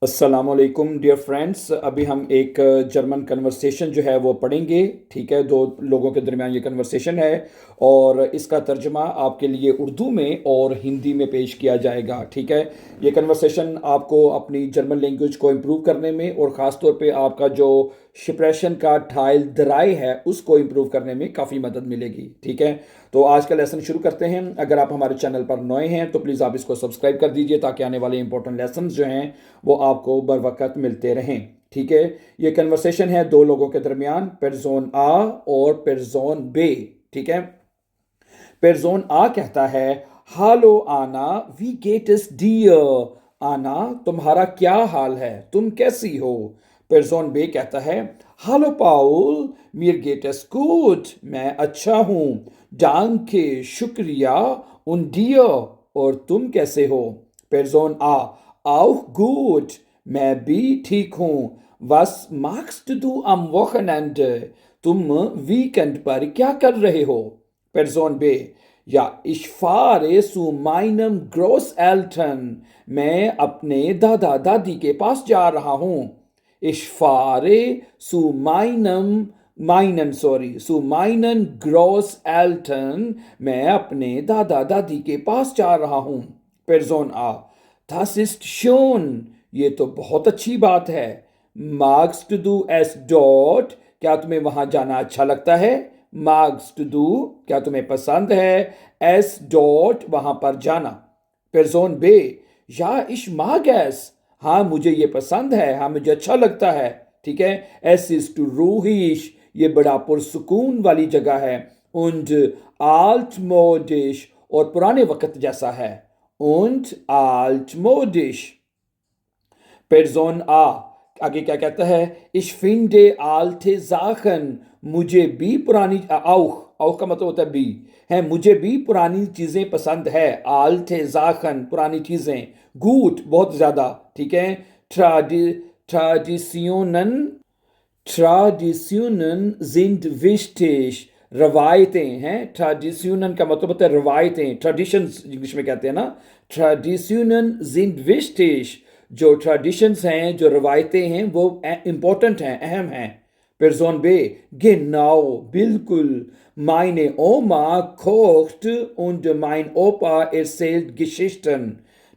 अस्सलामुअलैकुम dear friends. अभी हम एक जर्मन कन्वर्सेशन जो है वो पढ़ेंगे। ठीक है, दो लोगों के दरमियान ये कन्वर्सेशन है और इसका तर्जमा आपके लिए उर्दू में और हिंदी में पेश किया जाएगा। ठीक है, ये कन्वर्सेशन आपको अपनी जर्मन लैंग्वेज को इम्प्रूव करने में और ख़ास तौर पे आपका जो शिप्रेशन का ठाइल दराई है उसको इम्प्रूव करने में काफ़ी मदद मिलेगी। ठीक है, तो आज का लेसन शुरू करते हैं। अगर आप हमारे चैनल पर नए हैं तो प्लीज़ आप इसको सब्सक्राइब कर दीजिए ताकि आने वाले इंपॉर्टेंट लेसन जो हैं वो आपको बर वक्त मिलते रहें। ठीक है, ये कन्वर्सेशन है दो लोगों के दरमियान, पेरजोन आ और पेरजोन बे। ठीक है, पेरजोन आ कहता है, हालो आना, वी गेट इस डियर। आना, तुम्हारा क्या हाल है, तुम कैसी हो। पेरजोन बे कहता है, हालो पाउल, mir geht es gut, मैं अच्छा हूँ। डांके, शुक्रिया। उन डियर, और तुम कैसे हो। पेरजोन आ, auch gut, मैं भी ठीक हूँ। was machst du am Wochenende, तुम वीकेंड पर क्या कर रहे हो। Person B, ja, ich fahre zu meinem Großeltern, मैं अपने दादा दादी के पास जा रहा हूँ। Ich fahre zu zu meinen Großeltern, मैं अपने दादा दादी के पास जा रहा हूँ। Person A, das ist schön, ये तो बहुत अच्छी बात है। Magst du es dort, क्या तुम्हें वहां जाना अच्छा लगता है। Magst du, क्या तुम्हें पसंद है। Es dort, वहां पर जाना। Person B, ja, ich mag es, हाँ मुझे ये पसंद है, हाँ मुझे अच्छा लगता है। ठीक है, es ist ruhig, ये बड़ा पुरसुकून वाली जगह है। Und altmodisch, और पुराने वक्त जैसा है। Und altmodisch। Person A, आगे क्या कहता है, ich finde alte Sachen, मुझे भी पुरानी auch का मतलब होता है भी, है मुझे भी पुरानी चीजें पसंद है। alte Sachen, पुरानी चीजें। gut, बहुत ज्यादा। ठीक है, Traditionen, Traditionen sind wichtig, रवायतें हैं। Traditionen का मतलब होता है रवायतें, traditions इंग्लिश में कहते हैं ना। Traditionen sind wichtig, जो traditions हैं, जो रवायतें हैं वो important हैं, अहम हैं। Person B, genau, बिल्कुल। Meine Oma kocht und mein Opa erzählt Geschichten।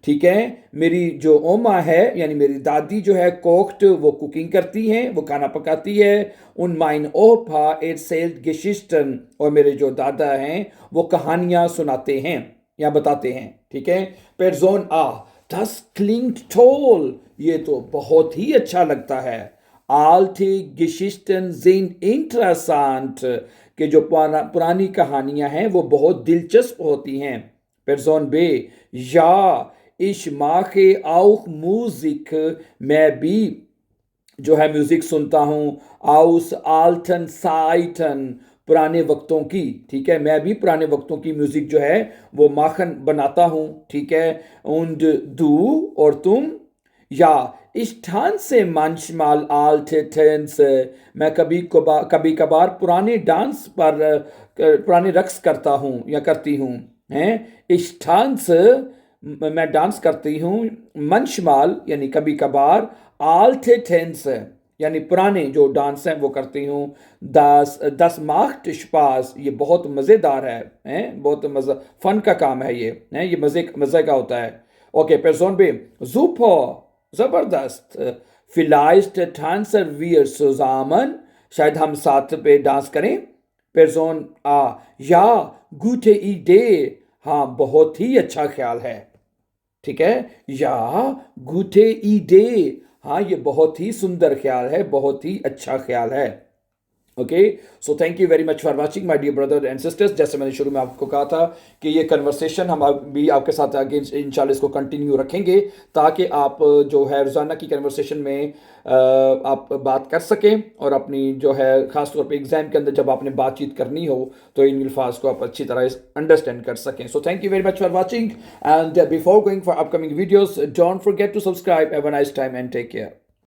ठीक है, मेरी जो ओमा है यानी मेरी दादी जो है, कोक्ट, वो कुकिंग करती हैं, वो खाना पकाती है। उन माइन ओपा erzählt Geschichten, और मेरे जो दादा हैं वो कहानियां सुनाते हैं या बताते हैं। ठीक है, Person A, das klingt toll, ये तो बहुत ही अच्छा लगता है। Alte Geschichten sind interessant, कि जो पुरानी कहानियां हैं वो बहुत दिलचस्प होती हैं। Person B, ja, ich mache auch Musik, मैं भी जो है म्यूजिक सुनता हूँ। aus alten Zeiten, पुराने वक्तों की। ठीक है, मैं भी पुराने वक्तों की म्यूजिक जो है वो माखन बनाता हूँ। ठीक है, und du, और तुम। या, ich tanze manchmal alte Tänze, मैं कभी कभार पुराने डांस पर पुराने रक्स करता हूँ या करती हूँ। हैं, ich tanze, मैं डांस करती हूँ। manchmal यानी कभी कभार, alte Tänze यानी पुराने जो डांस हैं वो करती हूँ। दस macht Spaß, ये बहुत मज़ेदार है, हैं बहुत मज़ा, फन का काम है ये, हैं ये मज़े का होता है। ओके, Person B, super, जबरदस्त। vielleicht tanzen wir zusammen, शायद हम साथ पे डांस करें। Person A, ja, gute Idee, हाँ बहुत ही अच्छा ख्याल है। ठीक है, या gute Idee, हाँ ये बहुत ही सुंदर ख्याल है, बहुत ही अच्छा ख्याल है। Okay, so thank you very much for watching my dear brother and sisters. जैसे मैंने शुरू में आपको कहा था कि ये कन्वर्सेशन हम भी आपके साथ आगे इंशाल्लाह इसको कंटिन्यू रखेंगे ताकि आप जो है रोज़ाना की कन्वर्सेशन में आप बात कर सकें और अपनी जो है ख़ास तौर पे एग्ज़ाम के अंदर जब आपने बातचीत करनी हो तो इन अल्फाज को आप अच्छी तरह अंडरस्टैंड कर सकें। So thank you very much for watching and before going for upcoming videos don't forget to subscribe. Have a nice time and take care.